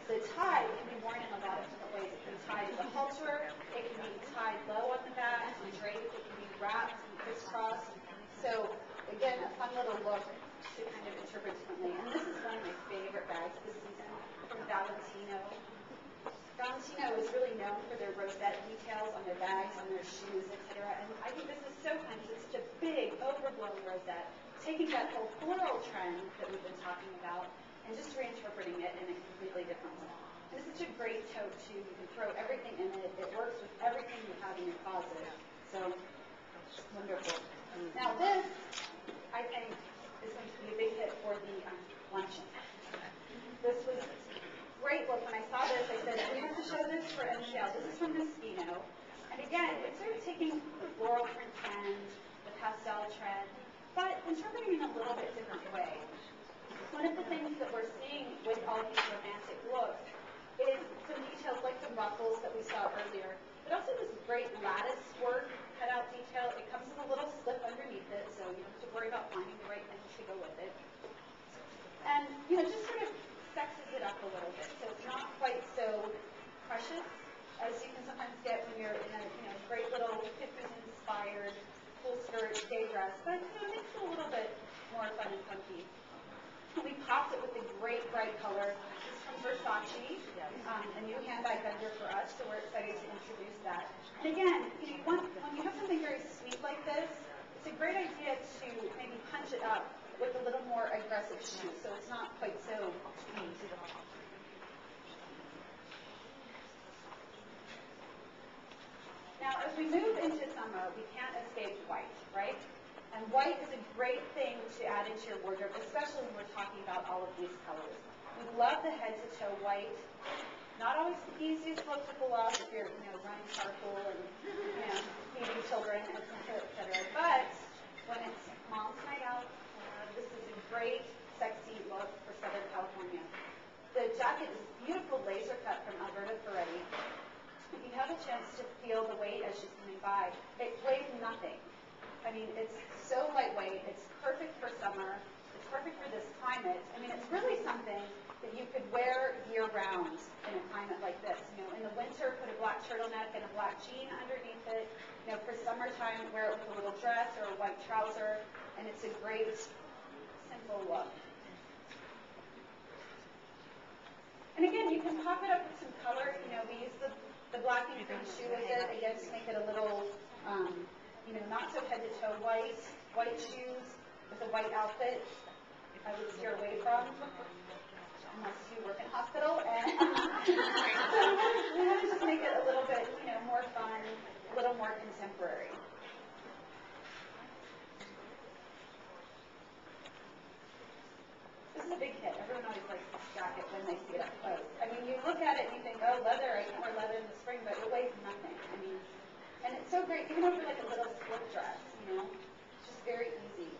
The tie can be worn in a lot of different ways. It can be tied as a halter, it can be tied low on the back, and draped, it can be wrapped and crisscrossed. So again, a fun little look to kind of interpret differently. And this is one of my favorite bags this season from Valentino. Valentino is really known for their rosette details on their bags, on their shoes, etc. And I think this is so fun because it's such a big, overblown rosette, taking that whole floral trend that we've been talking about and just reinterpreting it in a completely different way. And this is a great tote too. You can throw everything in it. It works with everything you have in your closet. So, wonderful. Now this, I think, is going to be a big hit for the luncheon. This was great look. When I saw this, I said, we have to show this for MCL. This is from Moschino. And again, it's sort of taking the floral print trend, the pastel trend, but interpreting in a little bit different way. One of the things that we're seeing with all these romantic looks is some details like the ruffles that we saw earlier, but also this great lattice work cutout detail. It comes with a little slip underneath it, so you don't have to worry about finding the right things to go with it. And, just sort of sexes it up a little bit, so it's not quite so precious as you can sometimes get when you're in a great little 50s inspired full skirt day dress, but it makes it a little bit more fun and funky. We popped it with a great bright color. This is from Versace, a new handbag vendor for us, so we're excited to introduce that. And again, when you have something very sweet like this, it's a great idea to maybe punch it up with a little more aggressive shoe, so it's not quite so sweet. Now, as we move into summer, we can't escape white, right? And white is a great thing to add into your wardrobe, especially when we're talking about all of these colors. We love the head-to-toe white. Not always the easiest look to pull off if you're, running carpool and, feeding children, et cetera. But when it's mom's night out, this is a great, sexy look for Southern California. The jacket is beautiful laser cut from Alberta Ferretti. If you have a chance to feel the weight as she's coming by, it weighs nothing. I mean, it's so lightweight. It's perfect for summer. It's perfect for this climate. I mean, it's really something that you could wear year-round in a climate like this. In the winter, put a black turtleneck and a black jean underneath it. For summertime, wear it with a little dress or a white trouser, and it's a great, simple look. And again, you can pop it up with some color. We use the black and green shoe with it, again, to make it a little, not so head-to-toe white shoes with a white outfit. I would steer away from, unless you work in hospital. And so we want to just make it a little bit, more fun, a little more contemporary. This is a big hit. Everyone always likes this jacket when they see it up close. I mean, you look at it and you think, oh, leather, I can wear leather in the spring, but it weighs nothing. I mean, and it's so great, even over like a little slip dress, it's just very easy.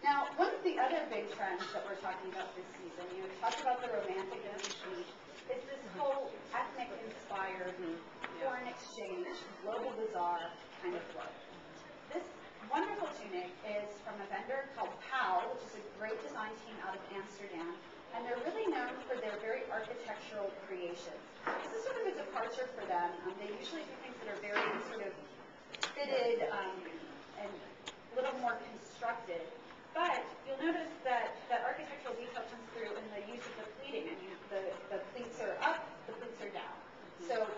Now, one of the other big trends that we're talking about this season, we talked about the romantic and the chic, is this whole ethnic-inspired foreign exchange, global bazaar kind of look. This wonderful tunic is from a vendor called Pal, which is a great design team out of Amsterdam, and they're really known for their very architectural creations. This is sort of a departure for them. They usually do things that are very sort of fitted and a little more constructed. But you'll notice that architectural detail comes through in the use of the pleating. I mean, the pleats are up, the pleats are down. So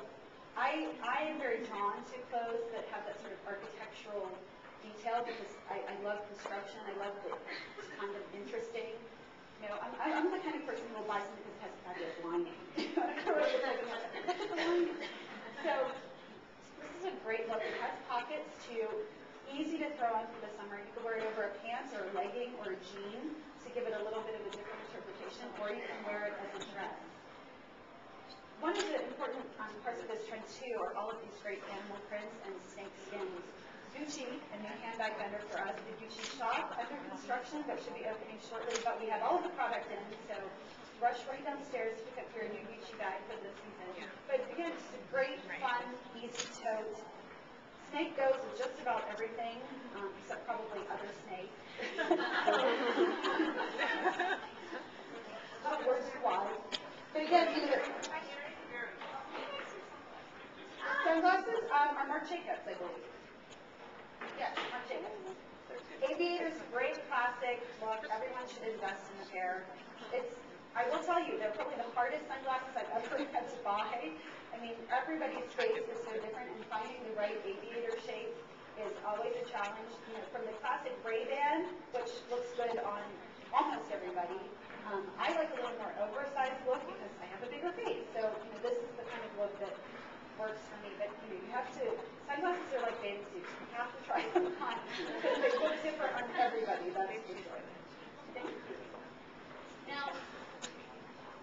I am very drawn to clothes that have that sort of architectural detail because I love construction. I love that it's kind of interesting. I'm the kind of person who will buy something because it has a fabulous lining. So this is a great look. It has pockets too. Easy to throw on for the summer. You can wear it over a pants or a legging or a jean to give it a little bit of a different interpretation, or you can wear it as a dress. One of the important parts of this trend too are all of these great animal prints and snake skins. Gucci, a new handbag vendor for us, the Gucci shop under construction that should be opening shortly, but we have all of the product in, so rush right downstairs to pick up your new Gucci bag for this season. But again, just a great, fun, easy tote. Snake goes with just about everything, except probably other snakes. Oh, we're again, sunglasses are Marc Jacobs, I believe. Yes, Marc Jacobs. Aviators, great classic look. Everyone should invest in a pair. I will tell you, they're probably the hardest sunglasses I've ever had to buy. I mean, everybody's face is so different, and finding the right aviator shape is always a challenge. From the classic Ray-Ban, which looks good on almost everybody, I like a little more oversized look because I have a bigger face. So, this is the kind of look that works for me. But, you have to, sunglasses are like bathing suits. You have to try them on because they look different on everybody, that's for sure. Thank you. Now,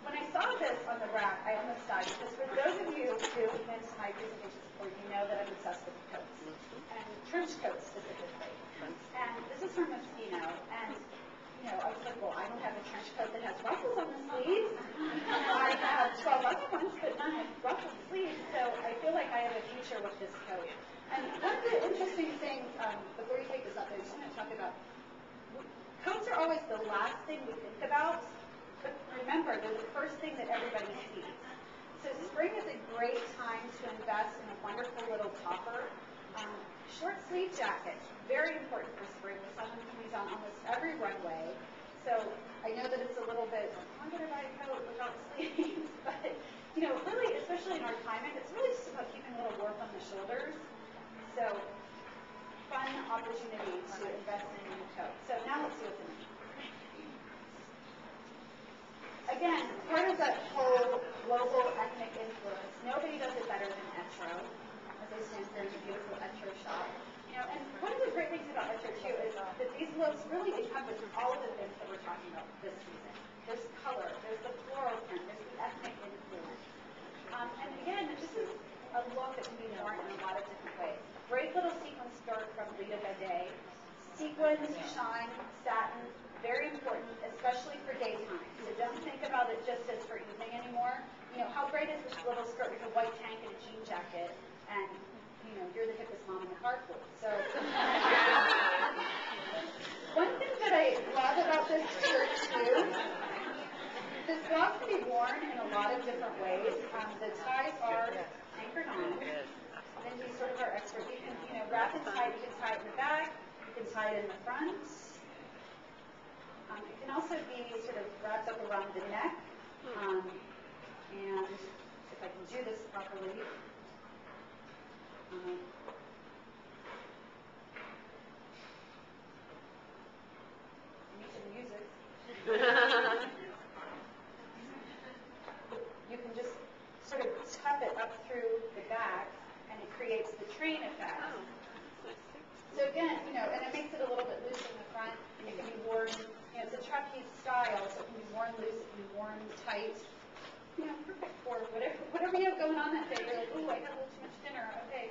when I saw this on the rack, I almost died because for those of you who have been to my presentations before, you know that I'm obsessed with coats, and trench coats specifically. And this is from Moschino, and I was like, well, I don't have a trench coat that has ruffles on the sleeves. I have 12 other ones, but none with ruffled sleeves, so I feel like I have a future with this coat. And one of the interesting things, before you take this up, I just want to talk about, coats are always the last thing we think about, but remember, they're the first thing that everybody sees. So spring is a great time to invest in a wonderful little topper. Short sleeve jacket, very important for spring. We saw them coming down almost every runway. So I know that it's a little bit, I'm going to buy a coat without sleeves, but really, especially in our climate, it's really just about keeping a little warmth on the shoulders. So fun opportunity to invest in a new coat. So now let's see what's in it. Again, part of that whole global ethnic influence, nobody does it better than Etro. As I stand here in the beautiful Etro shop. And one of the great things about Etro too is that these looks really encompass all of the things that we're talking about this season. There's color, there's the floral print, there's the ethnic influence. And again, this is a look that can be worn in a lot of different ways. Great little sequin skirt from Lita Bidet. Sequins, shine, satin, very important, especially for daytime. So don't think about it just as for evening anymore. How great is this little skirt with a white tank and a jean jacket, and you're the hippest mom in the carpool. So one thing that I love about this skirt too, this blouse can be worn in a lot of different ways. The ties are anchored on. Then you sort of are expert. You can wrap it tight. You can tie it in the back. You can tie it in the front. It can also be sort of wrapped up around the neck. And if I can do this properly, music. You can just sort of tuck it up through the back, and it creates the train effect. So again, and it makes it a little bit loose in the front, and it can be worn, it's a trapeze style, so it can be worn loose, it can be worn tight. Perfect for whatever you have going on that day. You're like, ooh, I had a little too much dinner. Okay,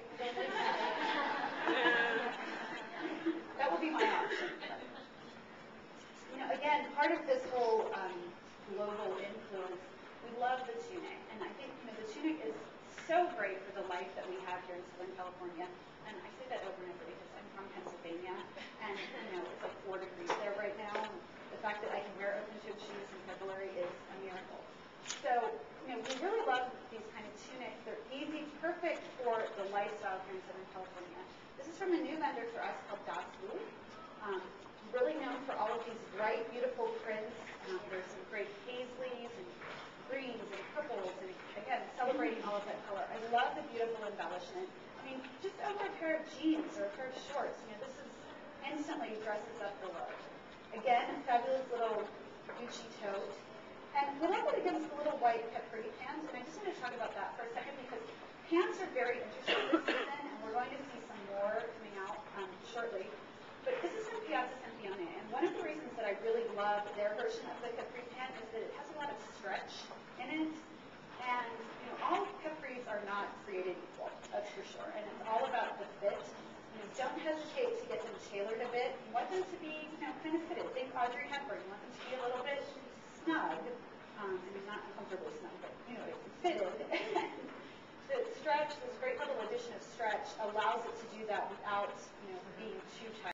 that would be my option. Again, part of this whole global influence, we love the tunic, and I think the tunic is so great for the life that we have here in Southern California. And I say that over and over because I'm from Pennsylvania, and it's like 4 degrees there right now. And the fact that I can wear open-toed shoes in February is a miracle. So, we really love these kind of tunics. They're easy, perfect for the lifestyle here in Southern California. This is from a new vendor for us called Das Boot. Really known for all of these bright, beautiful prints. There's some great paisleys and greens and purples, and again, celebrating all of that color. I love the beautiful embellishment. Just over a pair of jeans or a pair of shorts, this is instantly dresses up the look. Again, a fabulous little Gucci tote. And we love it against the little white capri pants, and I just want to talk about that for a second because pants are very interesting this season, and we're going to see some more coming out shortly. But this is from Piazza Sempione, and one of the reasons that I really love their version of the capri pant is that it has a lot of stretch in it, and all capris are not created equal, that's for sure, and it's all about the fit. Don't hesitate to get them tailored a bit. You want them to be, kind of fitted. Think Audrey Hepburn. You want them to be a little bit snug, not uncomfortably snug, but fitted. The stretch, this great little addition of stretch, allows it to do that without being too tight.